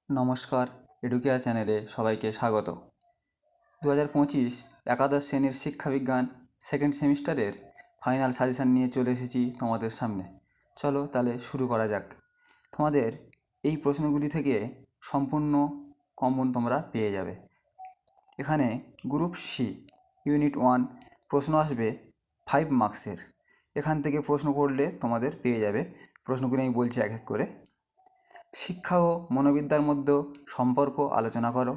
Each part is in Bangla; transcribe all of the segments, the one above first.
নমস্কার, এডুকেয়ার চ্যানেলে সবাইকে স্বাগত। 2025 একাদশ শ্রেণীর শিক্ষাবিজ্ঞান সেকেন্ড সেমিস্টারের ফাইনাল সাজেশান নিয়ে চলে এসেছি তোমাদের সামনে। চলো তাহলে শুরু করা যাক। তোমাদের এই প্রশ্নগুলি থেকে সম্পূর্ণ কমন তোমরা পেয়ে যাবে। এখানে গ্রুপ সি ইউনিট 1 প্রশ্ন আসবে 5 মার্কসের। এখান থেকে প্রশ্ন করলে তোমাদের পেয়ে যাবে। প্রশ্নগুলি আমি বলছি এক এক করে। শিক্ষা ও মনোবিদ্যার মধ্যে সম্পর্ক আলোচনা করো।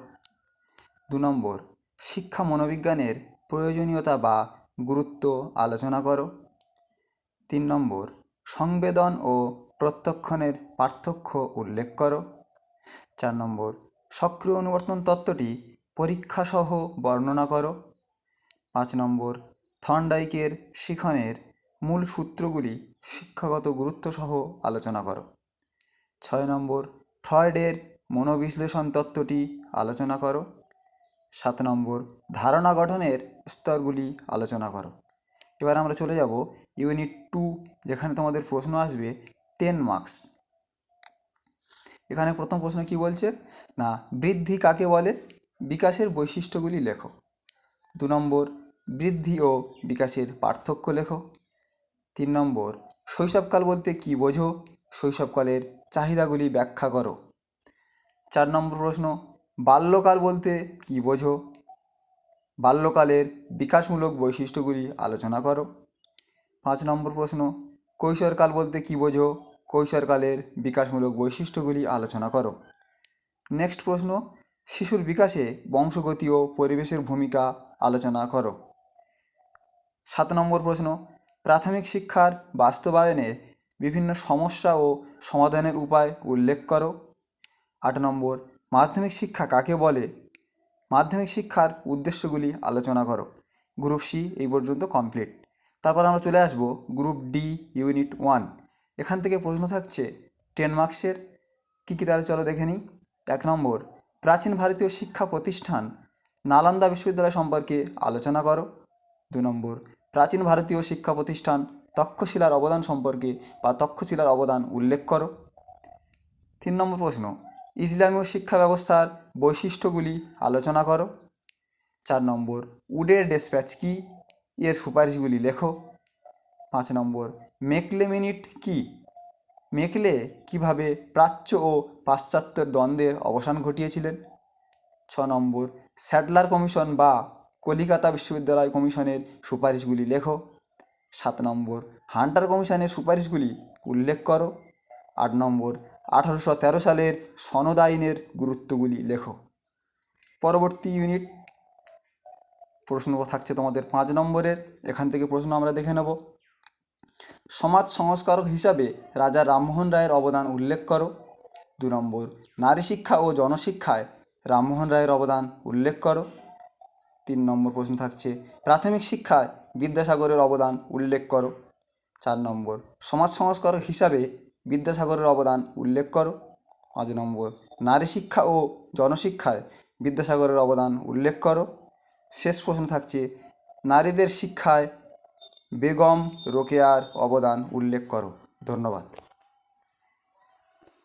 2 নম্বর, শিক্ষা মনোবিজ্ঞানের প্রয়োজনীয়তা বা গুরুত্ব আলোচনা করো। 3 নম্বর, সংবেদন ও প্রত্যক্ষণের পার্থক্য উল্লেখ করো। 4 নম্বর, সক্রিয় অনুবর্তন তত্ত্বটি পরীক্ষাসহ বর্ণনা করো। 5 নম্বর, থর্নডাইকের শিখনের মূল সূত্রগুলি শিক্ষাগত গুরুত্বসহ আলোচনা করো। 6 নম্বর, ফ্রয়েডের মনোবিশ্লেষণ তত্ত্বটি আলোচনা করো। 7 নম্বর, ধারণা গঠনের স্তরগুলি আলোচনা করো। এবার আমরা চলে যাব ইউনিট 2, যেখানে তোমাদের প্রশ্ন আসবে 10 মার্কস। এখানে প্রথম প্রশ্ন কি বলছে না, বৃদ্ধি কাকে বলে, বিকাশের বৈশিষ্ট্যগুলি লেখো। 2 নম্বর, বৃদ্ধি ও বিকাশের পার্থক্য লেখো। 3 নম্বর, শৈশবকাল বলতে কী বোঝো, শৈশবকালের চাহিদাগুলি ব্যাখ্যা করো। 4 নম্বর প্রশ্ন, বাল্যকাল বলতে কী বোঝো, বাল্যকালের বিকাশমূলক বৈশিষ্ট্যগুলি আলোচনা করো। 5 নম্বর প্রশ্ন, কৈশোরকাল বলতে কী বোঝো, কৈশোরকালের বিকাশমূলক বৈশিষ্ট্যগুলি আলোচনা করো। নেক্সট প্রশ্ন, শিশুর বিকাশে বংশগতি ও পরিবেশের ভূমিকা আলোচনা করো। 7 নম্বর প্রশ্ন, প্রাথমিক শিক্ষার বাস্তবায়নে বিভিন্ন সমস্যা ও সমাধানের উপায় উল্লেখ করো। 8 নম্বর, মাধ্যমিক শিক্ষা কাকে বলে, মাধ্যমিক শিক্ষার উদ্দেশ্যগুলি আলোচনা করো। গ্রুপ সি এই পর্যন্ত কমপ্লিট। তারপর আমরা চলে আসব গ্রুপ ডি ইউনিট 1। এখান থেকে প্রশ্ন থাকছে 10 মার্কসের। কী কী তারা চলো দেখে নিই। 1 নম্বর, প্রাচীন ভারতীয় শিক্ষা প্রতিষ্ঠান নালন্দা বিশ্ববিদ্যালয় সম্পর্কে আলোচনা করো। 2 নম্বর, প্রাচীন ভারতীয় শিক্ষা প্রতিষ্ঠান তক্ষশিলার অবদান সম্পর্কে বা তক্ষশিলার অবদান উল্লেখ করো। 3 নম্বর প্রশ্ন, ইসলামীয় শিক্ষা ব্যবস্থার বৈশিষ্ট্যগুলি আলোচনা করো। 4 নম্বর, উডের ডেসপ্যাচ কী, এর সুপারিশগুলি লেখো। 5 নম্বর, মেকলে মিনিট কী, মেকলে কীভাবে প্রাচ্য ও পাশ্চাত্যের দ্বন্দ্বের অবসান ঘটিয়েছিলেন। 6 নম্বর, স্যাডলার কমিশন বা কলিকাতা বিশ্ববিদ্যালয় কমিশনের সুপারিশগুলি লেখো। 7 নম্বর, হান্টার কমিশনের সুপারিশগুলি উল্লেখ করো। 8 নম্বর, 1813 সালের সনদ আইনের গুরুত্বগুলি লেখো। পরবর্তী ইউনিট প্রশ্ন থাকছে তোমাদের 5 নম্বরের। এখান থেকে প্রশ্ন আমরা দেখে নেব। সমাজ সংস্কারক হিসাবে রাজা রামমোহন রায়ের অবদান উল্লেখ করো। 2 নম্বর, নারী শিক্ষা ও জনশিক্ষায় রামমোহন রায়ের অবদান উল্লেখ করো। 3 নম্বর প্রশ্ন থাকছে প্রাথমিক শিক্ষায় বিদ্যাসাগরের অবদান উল্লেখ করো। 4 নম্বর, সমাজ সংস্কারক হিসাবে বিদ্যাসাগরের অবদান উল্লেখ করো। 5 নম্বর, নারী শিক্ষা ও জনশিক্ষায় বিদ্যাসাগরের অবদান উল্লেখ করো। শেষ প্রশ্ন থাকছে নারীদের শিক্ষায় বেগম রোকেয়ার অবদান উল্লেখ করো। ধন্যবাদ।